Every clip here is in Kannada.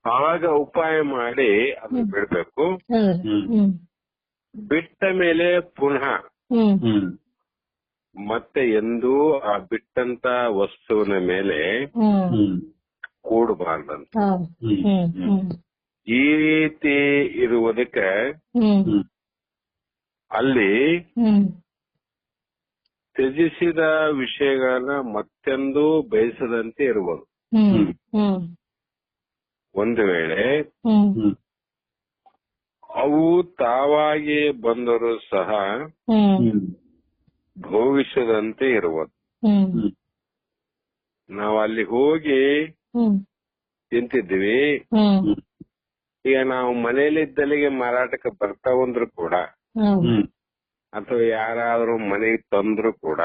ಆವಾಗ ಉಪಾಯ ಮಾಡಿ ಅದನ್ನ ಬಿಡ್ಬೇಕು. ಬಿಟ್ಟ ಮೇಲೆ ಪುನಃ ಮತ್ತೆ ಎಂದೂ ಆ ಬಿಟ್ಟಂತ ವಸ್ತುವಿನ ಮೇಲೆ ಕೂಡಬಾರ್ದಂತ. ಈ ರೀತಿ ಇರುವುದಕ್ಕೆ ಅಲ್ಲಿ ತ್ಯಜಿಸಿದ ವಿಷಯಗಳನ್ನ ಮತ್ತೆಂದೂ ಬಯಸದಂತೆ ಇರುವುದು. ಒಂದು ವೇಳೆ ಅವು ತಾವಾಗಿ ಬಂದರೂ ಸಹ ಭೋಗಿಸದಂತೆ ಇರುವುದು. ನಾವು ಅಲ್ಲಿ ಹೋಗಿ ತಿಂತಿದ್ವಿ, ಈಗ ನಾವು ಮನೆಯಲ್ಲಿದ್ದಲ್ಲಿಗೆ ಮಾರಾಟಕ್ಕೆ ಬರ್ತಾವಂದ್ರು ಕೂಡ ಅಥವಾ ಯಾರಾದ್ರೂ ಮನೆಗೆ ತಂದ್ರು ಕೂಡ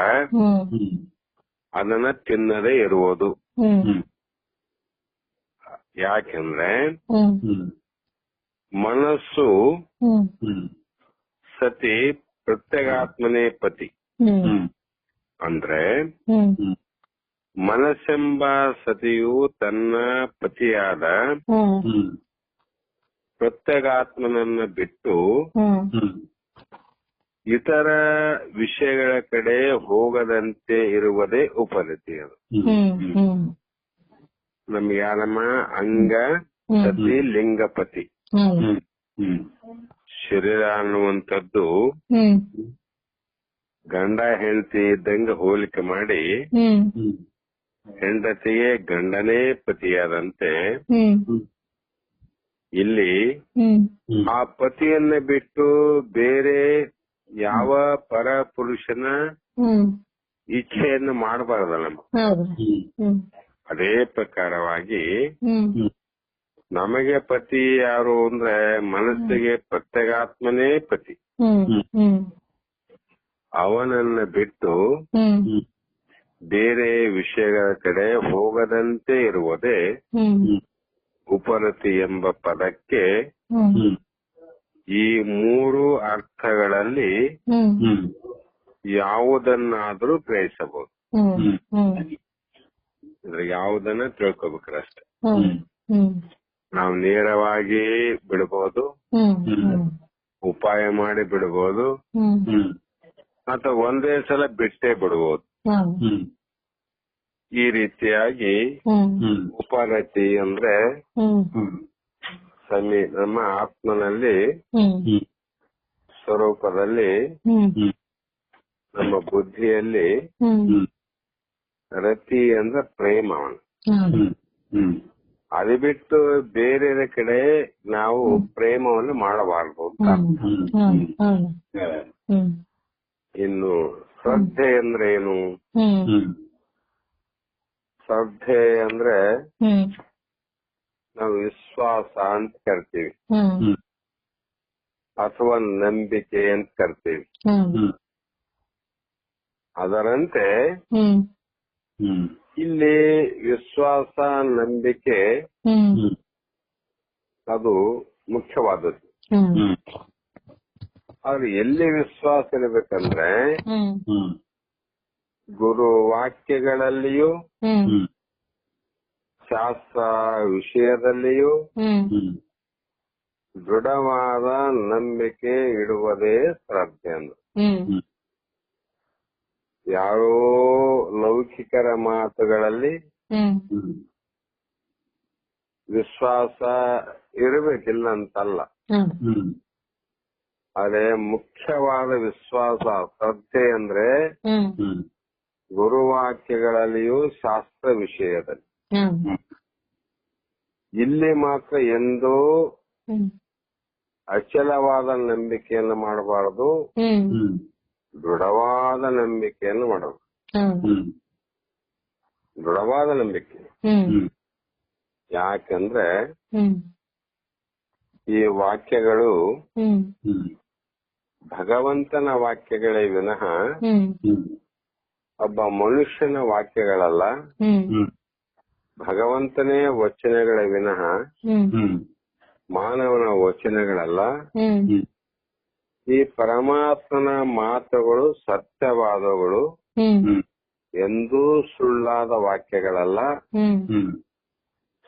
ಅದನ್ನ ತಿನ್ನದೇ ಇರುವುದು. ಯಾಕೆಂದ್ರೆ ಮನಸ್ಸು ಸತಿ ಪ್ರತ್ಯಗಾತ್ಮನೇ ಪತಿ. ಅಂದ್ರೆ ಮನಸ್ಸೆಂಬ ಸತಿಯು ತನ್ನ ಪತಿಯಾದ ಪ್ರತ್ಯಗಾತ್ಮನನ್ನ ಬಿಟ್ಟು ಇತರ ವಿಷಯಗಳ ಕಡೆ ಹೋಗದಂತೆ ಇರುವುದೇ ಉಪರತಿ. ಅದು ನಮ್ಗೆ ಯಾರಮ್ಮ ಅಂಗ ಸತಿ ಲಿಂಗಪತಿ. ಶರೀರ ಅನ್ನುವಂಥದ್ದು ಗಂಡ ಹೆಂಡತಿ ಇದ್ದಂಗೆ ಹೋಲಿಕೆ ಮಾಡಿ ಹೆಂಡತಿಗೆ ಗಂಡನೇ ಪತಿಯಾದಂತೆ ಇಲ್ಲಿ ಆ ಪತಿಯನ್ನ ಬಿಟ್ಟು ಬೇರೆ ಯಾವ ಪರ ಪುರುಷನ ಇಚ್ಛೆಯನ್ನು ಮಾಡಬಾರದಲ್ಲ. ಅದೇ ಪ್ರಕಾರವಾಗಿ ನಮಗೆ ಪತಿ ಯಾರು ಅಂದ್ರೆ ಮನಸ್ಸಿಗೆ ಪ್ರತ್ಯಗಾತ್ಮನೇ ಪತಿ. ಅವನನ್ನ ಬಿಟ್ಟು ಬೇರೆ ವಿಷಯಗಳ ಕಡೆ ಹೋಗದಂತೆ ಇರುವುದೇ ಉಪರತಿ ಎಂಬ ಪದಕ್ಕೆ ಈ ಮೂರು ಅರ್ಥಗಳಲ್ಲಿ ಯಾವುದನ್ನಾದ್ರೂ ಗ್ರಹಿಸಬಹುದು. ಯಾವುದನ್ನ ತಿಳ್ಕೊಬೇಕಷ್ಟೆ. ನಾವು ನೇರವಾಗಿ ಬಿಡಬಹುದು, ಉಪಾಯ ಮಾಡಿ ಬಿಡಬಹುದು, ಅಥವಾ ಒಂದೇ ಸಲ ಬಿಟ್ಟೇ ಬಿಡಬಹುದು. ಈ ರೀತಿಯಾಗಿ ಉಪರತಿ ಅಂದ್ರೆ ನಮ್ಮ ಆತ್ಮನಲ್ಲಿ ಸ್ವರೂಪದಲ್ಲಿ ನಮ್ಮ ಬುದ್ಧಿಯಲ್ಲಿ ರತಿ ಅಂದ್ರೆ ಪ್ರೇಮವನು. ಅದು ಬಿಟ್ಟು ಬೇರೆ ಕಡೆ ನಾವು ಪ್ರೇಮವನ್ನು ಮಾಡಬಾರದು. ಇನ್ನು ಶ್ರದ್ಧೆ ಅಂದ್ರೆ ಏನು? ಶ್ರದ್ಧೆ ಅಂದ್ರೆ ನಾವು ವಿಶ್ವಾಸ ಅಂತ ಕರಿತೀವಿ ಅಥವಾ ನಂಬಿಕೆ ಅಂತ ಕರಿತೀವಿ. ಅದರಂತೆ ಇಲ್ಲಿ ವಿಶ್ವಾಸ ನಂಬಿಕೆ ಅದು ಮುಖ್ಯವಾದದ್ದು. ಆದ್ರೆ ಎಲ್ಲಿ ವಿಶ್ವಾಸ ಇರಬೇಕಂದ್ರೆ ಗುರು ವಾಕ್ಯಗಳಲ್ಲಿಯೂ ಶಾಸ್ತ್ರ ವಿಷಯದಲ್ಲಿಯೂ ದೃಢವಾದ ನಂಬಿಕೆ ಇಡುವುದೇ ಶ್ರದ್ಧೆ ಅಂದ್ರೆ. ಯಾರೋ ಲೌಕಿಕರ ಮಾತುಗಳಲ್ಲಿ ವಿಶ್ವಾಸ ಇರಬೇಕಿಲ್ಲ ಅಂತಲ್ಲ, ಅದೇ ಮುಖ್ಯವಾದ ವಿಶ್ವಾಸ ಶ್ರದ್ಧೆ ಅಂದ್ರೆ ಗುರುವಾಕ್ಯಗಳಲ್ಲಿಯೂ ಶಾಸ್ತ್ರ ವಿಷಯದಲ್ಲಿ. ಇಲ್ಲಿ ಮಾತ್ರ ಎಂದೂ ಅಚಲವಾದ ನಂಬಿಕೆಯನ್ನು ಮಾಡಬಾರದು, ದೃಢವಾದ ನಂಬಿಕೆಯನ್ನು ಮಾಡಬೇಕು. ದೃಢವಾದ ನಂಬಿಕೆ ಯಾಕಂದ್ರೆ ಈ ವಾಕ್ಯಗಳು ಭಗವಂತನ ವಾಕ್ಯಗಳೇ ವಿನಃ ಒಬ್ಬ ಮನುಷ್ಯನ ವಾಕ್ಯಗಳಲ್ಲ. ಭಗವಂತನೇ ವಚನಗಳೇ ವಿನಃ ಮಾನವನ ವಚನಗಳಲ್ಲ. ಈ ಪರಮಾತ್ಮನ ಮಾತುಗಳು ಸತ್ಯವಾದವುಗಳು, ಎಂದೂ ಸುಳ್ಳಾದ ವಾಕ್ಯಗಳಲ್ಲ.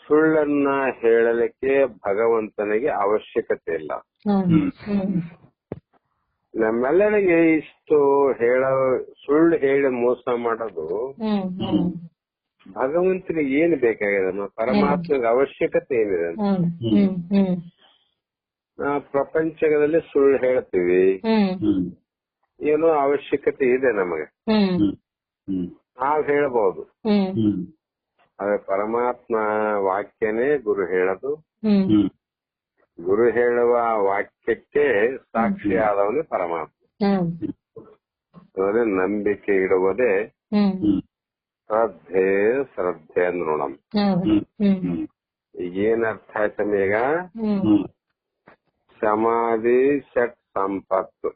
ಸುಳ್ಳನ್ನ ಹೇಳಲಿಕ್ಕೆ ಭಗವಂತನಿಗೆ ಅವಶ್ಯಕತೆ ಇಲ್ಲ. ನಮ್ಮೆಲ್ಲರಿಗೆ ಇಷ್ಟು ಸುಳ್ಳು ಹೇಳಿ ಮೋಸ ಮಾಡೋದು ಭಗವಂತನಿಗೆ ಏನು ಬೇಕಾಗಿದೆ? ಪರಮಾತ್ಮನಿಗೆ ಅವಶ್ಯಕತೆ ಏನಿದೆ? ಪ್ರಪಂಚದಲ್ಲಿ ಸುಳ್ಳು ಹೇಳ್ತೀವಿ, ಏನೋ ಅವಶ್ಯಕತೆ ಇದೆ ನಮಗೆ, ನಾವ್ ಹೇಳ್ಬಹುದು. ಆದ್ರೆ ಪರಮಾತ್ಮ ವಾಕ್ಯನೇ ಗುರು ಹೇಳೋದು. ಗುರು ಹೇಳುವ ವಾಕ್ಯಕ್ಕೆ ಸಾಕ್ಷಿಯಾದವನೇ ಪರಮಾತ್ಮ. ನಂಬಿಕೆ ಇಡುವುದೇ ಶ್ರದ್ಧೆ ಅಂದ್ರೋಣ. ಏನರ್ಥ ಆಯ್ತಮ್ಮ ಈಗ? ಸಮಾಧಿ ಷಟ್ ಸಂಪತ್ತು,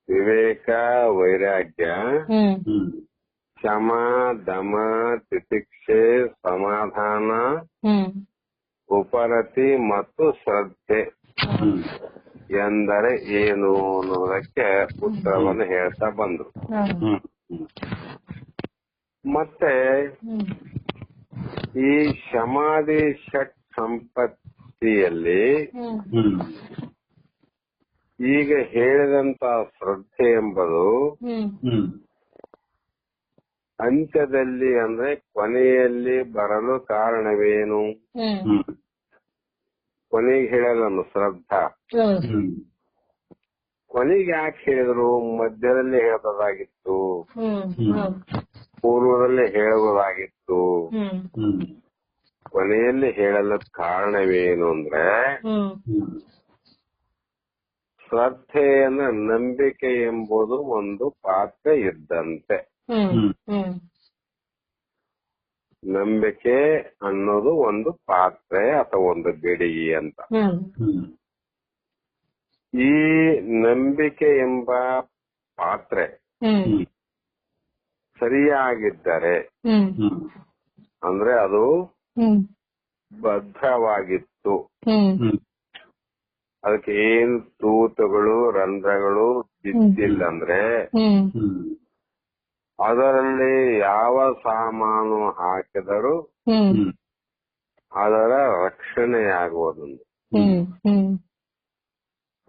ವಿವೇಕ ವೈರಾಗ್ಯ, ಶಮ ದಮ ತಿತಿಕ್ಷೆ ಸಮಾಧಾನ, ಉಪರತಿ ಮತ್ತು ಶ್ರದ್ಧೆ ಎಂದರೆ ಏನು ಅನ್ನೋದಕ್ಕೆ ಉತ್ತರವನ್ನು ಹೇಳ್ತಾ ಬಂದ್ರು. ಮತ್ತೆ ಈ ಸಮಾಧಿ ಷಟ್ ಸಂಪತ್ತಿಯಲ್ಲಿ ಈಗ ಹೇಳಿದಂತ ಶ್ರದ್ಧೆ ಎಂಬುದು ಅಂತ್ಯದಲ್ಲಿ ಅಂದ್ರೆ ಕೊನೆಯಲ್ಲಿ ಬರಲು ಕಾರಣವೇನು? ಕೊನೆಗೆ ಹೇಳಲ್ಲ ಶ್ರದ್ಧಾ. ಕೊನೆಗೆ ಯಾಕೆ ಹೇಳಿದ್ರು? ಮಧ್ಯದಲ್ಲಿ ಹೇಳಬಹುದಾಗಿತ್ತು, ಪೂರ್ವದಲ್ಲಿ ಹೇಳಬಹುದಾಗಿತ್ತು. ಕೊನೆಯಲ್ಲಿ ಹೇಳಲು ಕಾರಣವೇನು ಅಂದ್ರೆ ಶ್ರದ್ಧೆ ಅಂದ್ರೆ ನಂಬಿಕೆ ಎಂಬುದು ಒಂದು ಪಾತ್ರ ಇದ್ದಂತೆ. ನಂಬಿಕೆ ಅನ್ನೋದು ಒಂದು ಪಾತ್ರೆ ಅಥವಾ ಒಂದು ಗಡಿಗೆ ಅಂತ. ಈ ನಂಬಿಕೆ ಎಂಬ ಪಾತ್ರೆ ಸರಿಯಾಗಿದ್ದರೆ ಅಂದ್ರೆ ಅದು ಭದ್ರವಾಗಿತ್ತು, ಅದಕ್ಕೆ ಏನು ತೂತುಗಳು ರಂಧ್ರಗಳು ಬಿದ್ದಿಲ್ಲ ಅಂದ್ರೆ ಅದರಲ್ಲಿ ಯಾವ ಸಾಮಾನು ಹಾಕಿದರೂ ಅದರ ರಕ್ಷಣೆಯಾಗುವುದೊಂದು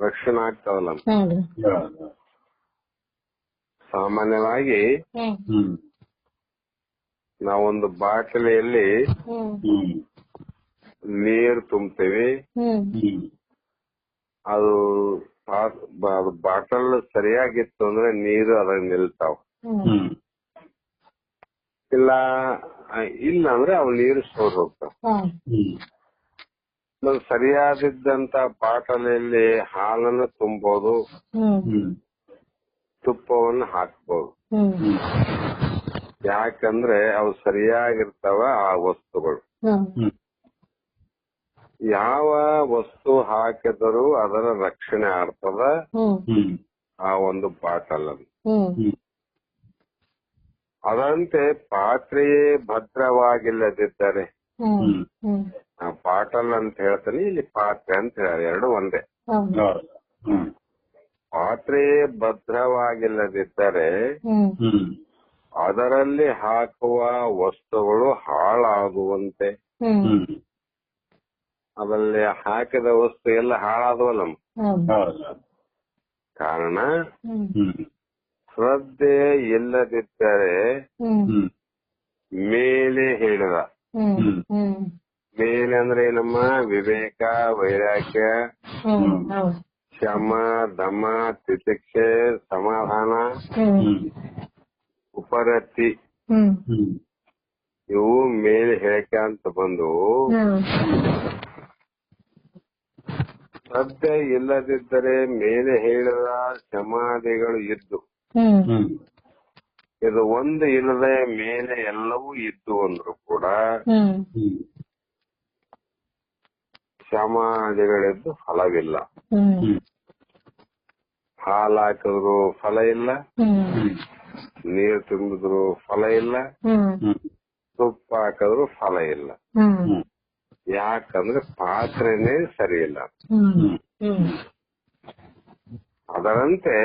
ರಕ್ಷಣೆ ಆಗ್ತದಲ್ಲ. ಸಾಮಾನ್ಯವಾಗಿ ನಾವೊಂದು ಬಾಟಲಿಯಲ್ಲಿ ನೀರು ತುಂಬ್ತೇವೆ, ಅದು ಬಾಟಲ್ ಸರಿಯಾಗಿತ್ತು ಅಂದ್ರೆ ನೀರು ಅದ್ರಾಗ ನಿಲ್ತಾವ, ಇಲ್ಲ ಅಂದ್ರೆ ಅವು ನೀರು ಸೋರ್ ಹೋಗ್ತಾವ. ಸರಿಯಾದಿದ್ದಂತ ಬಾಟಲಿಯಲ್ಲಿ ಹಾಲನ್ನು ತುಂಬೋದು, ತುಪ್ಪವನ್ನು ಹಾಕ್ಬೋದು. ಯಾಕಂದ್ರೆ ಅವು ಸರಿಯಾಗಿರ್ತಾವ ಆ ವಸ್ತುಗಳು. ಯಾವ ವಸ್ತು ಹಾಕಿದರೂ ಅದರ ರಕ್ಷಣೆ ಆಗ್ತದ ಆ ಒಂದು ಬಾಟಲ್ ಅನ್ನು. ಅದಂತೆ ಪಾತ್ರೆಯೇ ಭದ್ರವಾಗಿಲ್ಲದಿದ್ದರೆ, ಆ ಬಾಟಲ್ ಅಂತ ಹೇಳ್ತಾನೆ, ಇಲ್ಲಿ ಪಾತ್ರೆ ಅಂತ ಹೇಳ, ಎರಡು ಒಂದೇ. ಪಾತ್ರೆಯೇ ಭದ್ರವಾಗಿಲ್ಲದಿದ್ದರೆ ಅದರಲ್ಲಿ ಹಾಕುವ ವಸ್ತುಗಳು ಹಾಳಾಗುವಂತೆ. ಅದರಲ್ಲಿ ಹಾಕಿದ ವಸ್ತು ಎಲ್ಲ ಹಾಳಾದವಲ್ಲ. ಕಾರಣ ಶ್ರದ್ಧೆ ಇಲ್ಲದಿದ್ದರೆ ಮೇಲೆ ಹೇಳಿದ ಮೇಲೆ ಅಂದ್ರೆ ನಮ್ಮ ವಿವೇಕ ವೈರಾಗ್ಯ ಶಮ ದಮ ತಿತಿಕ್ಷೆ ಸಮಾಧಾನ ಉಪರತಿ ಇವು ಮೇಲೆ ಹೇಳಕ್ಕೆ ಅಂತ ಬಂದು ಶ್ರದ್ಧೆ ಇಲ್ಲದಿದ್ದರೆ ಮೇಲೆ ಹೇಳಿದ ಸಮಾಧಿಗಳು ಇದ್ದು, ಇದು ಒಂದು ಇಲ್ಲದೆ ಮೇಲೆ ಎಲ್ಲವೂ ಇದ್ದು ಅಂದ್ರು ಕೂಡ ಸಮಾಧಿಗಳಿದ್ದು ಫಲವಿಲ್ಲ. ಹಾಲು ಹಾಕಿದ್ರು ಫಲ ಇಲ್ಲ, ನೀರು ತುಂಬಿದ್ರು ಫಲ ಇಲ್ಲ, ತುಪ್ಪ ಹಾಕಿದ್ರು ಫಲ ಇಲ್ಲ. ಯಾಕಂದ್ರೆ ಪಾತ್ರೆನೇ ಸರಿ ಇಲ್ಲ. ಅದರಂತೆ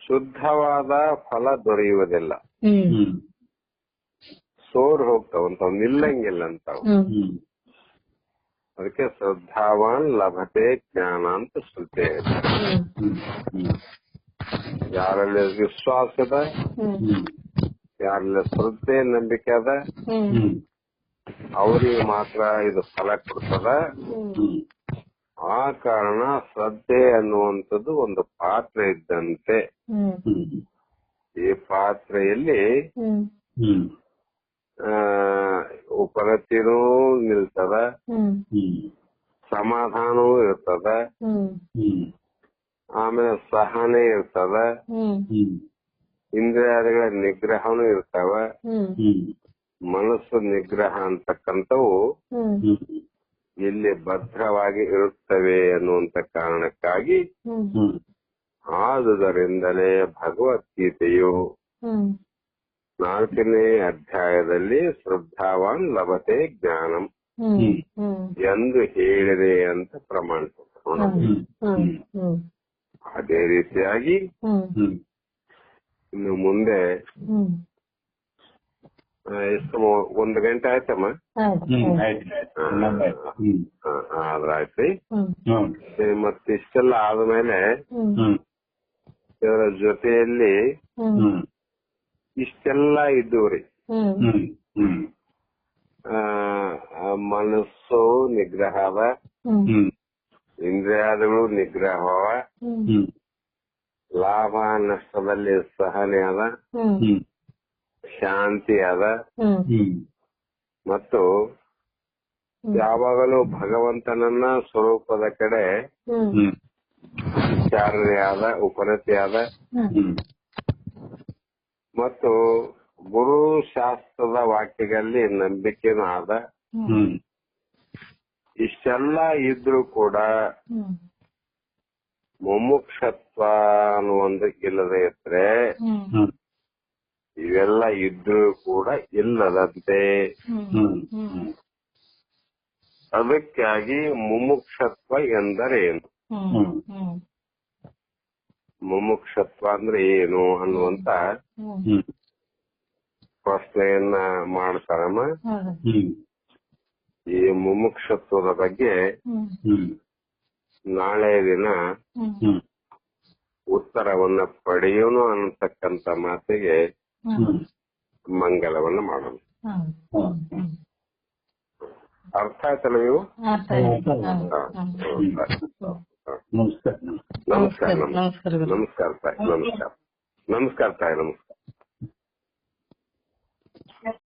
ಶುದ್ಧವಾದ ಫಲ ದೊರೆಯುವುದಿಲ್ಲ. ಸೋರ್ ಹೋಗ್ತಾವಂತಾವ್, ನಿಲ್ಲಂಗಿಲ್ಲ ಅಂತಾವ್. ಅದಕ್ಕೆ ಶ್ರದ್ಧಾವಾನ್ ಲಭತೆ ಜ್ಞಾನ ಅಂತ ಶ್ರುತಿ ಇದೆ. ಯಾರಲ್ಲಿ ವಿಶ್ವಾಸದ, ಯಾರಲ್ಲಿ ಶ್ರದ್ಧೆ ನಂಬಿಕೆ ಅದ, ಅವ್ರಿಗೆ ಮಾತ್ರ ಇದು ಫಲ ಕೊಡ್ತದ. ಆ ಕಾರಣ ಶ್ರದ್ಧೆ ಅನ್ನುವಂಥದ್ದು ಒಂದು ಪಾತ್ರೆ ಇದ್ದಂತೆ. ಈ ಪಾತ್ರೆಯಲ್ಲಿ ಉಪರತಿನೂ ನಿಲ್ತದ, ಸಮಾಧಾನವೂ ಇರ್ತದ, ಆಮೇಲೆ ಸಹನೆ ಇರ್ತದ, ಇಂದ್ರಿಯಾದಿಗಳ ನಿಗ್ರಹನೂ ಇರ್ತಾವ, ಮನಸ್ಸು ನಿಗ್ರಹ ಅಂತಕ್ಕಂಥವು ಇಲ್ಲಿ ಭದ್ರವಾಗಿ ಇರುತ್ತವೆ ಅನ್ನುವಂತ ಕಾರಣಕ್ಕಾಗಿ ಆದುದರಿಂದಲೇ ಭಗವದ್ಗೀತೆಯು 4ನೇ ಅಧ್ಯಾಯದಲ್ಲಿ ಶ್ರದ್ಧಾವಾನ್ ಲಭತೆ ಜ್ಞಾನಂ ಎಂದು ಹೇಳಿದೆ ಅಂತ ಪ್ರಮಾಣಿಸ್ತಾರೆ. ಅದೇ ರೀತಿಯಾಗಿ ಇನ್ನು ಮುಂದೆ ಎಷ್ಟು 1 ಗಂಟೆ ಆಯ್ತಮ್ಮ? ಅದ್ರಾಯ್ತ್ರಿ. ಮತ್ತಿಷ್ಟೆಲ್ಲ ಆದ್ಮೇಲೆ ಇದರ ಜೊತೆಯಲ್ಲಿ ಇಷ್ಟೆಲ್ಲ ಇದ್ದವ್ರಿ. ಮನಸ್ಸು ನಿಗ್ರಹ ಅದ, ಇಂದ್ರಿಯಾದಿಗಳು ನಿಗ್ರಹ ಅವ, ಲಾಭ ನಷ್ಟದಲ್ಲಿ ಸಹನೆ ಅದ, ಶಾಂತಿ ಅದ, ಮತ್ತು ಯಾವಾಗಲೂ ಭಗವಂತನನ್ನ ಸ್ವರೂಪದ ಕಡೆ ವಿಚಾರಣೆ ಆದ, ಉಪರತಿ ಆದ, ಮತ್ತು ಗುರು ಶಾಸ್ತ್ರದ ವಾಕ್ಯಗಳಲ್ಲಿ ನಂಬಿಕೆನೂ ಆದ. ಇಷ್ಟೆಲ್ಲ ಇದ್ರೂ ಕೂಡ ಮುಮುಕ್ಷತ್ವ ಅನ್ನುವಂದು ಇಲ್ಲದೆ ಇದ್ರೆ, ಇವೆಲ್ಲ ಇದ್ರೂ ಕೂಡ ಇಲ್ಲದಂತೆ. ಅದಕ್ಕಾಗಿ ಮುಮುಕ್ಷತ್ವ ಎಂದರೇನು, ಮುಮುಕ್ಷತ್ವ ಅಂದ್ರೆ ಏನು ಅನ್ನುವಂತ ಪ್ರಶ್ನೆಯನ್ನ ಮಾಡ್ತಾರಮ್ಮ. ಈ ಮುಮುಕ್ಷತ್ವದ ಬಗ್ಗೆ ನಾಳೆ ದಿನ ಉತ್ತರವನ್ನ ಪಡೆಯೋಣ ಅನ್ನತಕ್ಕಂತ ಮಾತಿಗೆ ಮಂಗಲವನ್ನ ಮಾಡೋಣ. ಅರ್ಥ ಆಯ್ತಲ್ಲ ನೀವು? ನಮಸ್ಕಾರ. ನಮಸ್ಕಾರ ತಾಯಿ. ನಮಸ್ಕಾರ. ನಮಸ್ಕಾರ ತಾಯಿ. ನಮಸ್ಕಾರ.